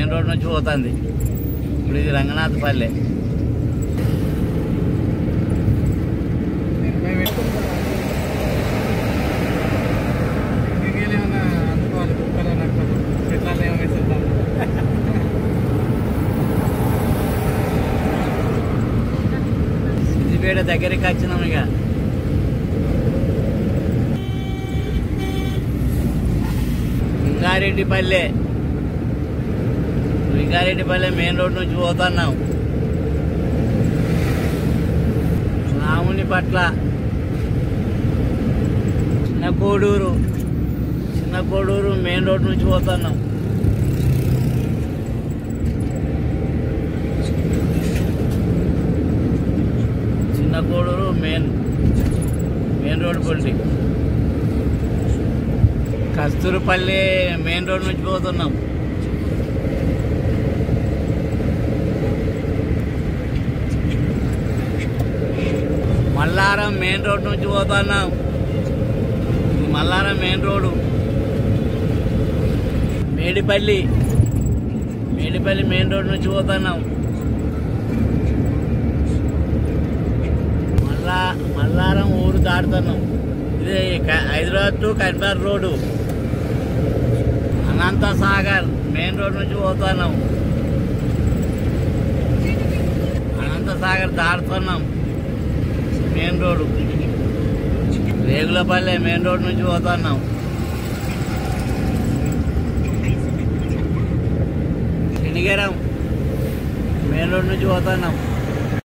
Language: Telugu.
మెయిన్ రోడ్ నుంచి పోతుంది. ఇప్పుడు ఇది రంగనాథపల్లె. సిద్దిపేట దగ్గరికి వచ్చినాం. ఇక లింగారెడ్డిపల్లె మెయిన్ రోడ్ నుంచి పోతున్నాం. రామునిపట్ల, చిన్న కోడూరు మెయిన్ రోడ్ నుంచి పోతున్నాం. చిన్న కోడూరు మెయిన్ రోడ్ పొండి. కస్తూరుపల్లి మెయిన్ రోడ్ నుంచి పోతున్నాం. మల్లారం మెయిన్ రోడ్ నుంచి పోతున్నాం. Mallaram main road. Medipalli main road నుంచి పోతున్నాం. మల్లారం ఊరు దాటుతున్నాం. ఇది Hyderabad to Karimnagar road. Anantasagar main road నుంచి పోతున్నాం. అనంతసాగర్ దాటుతున్నాం. Main road. Regulapalle main road నుంచి పోతున్నాం. శనిగరం మెయిన్ రోడ్ నుంచి పోతున్నాం.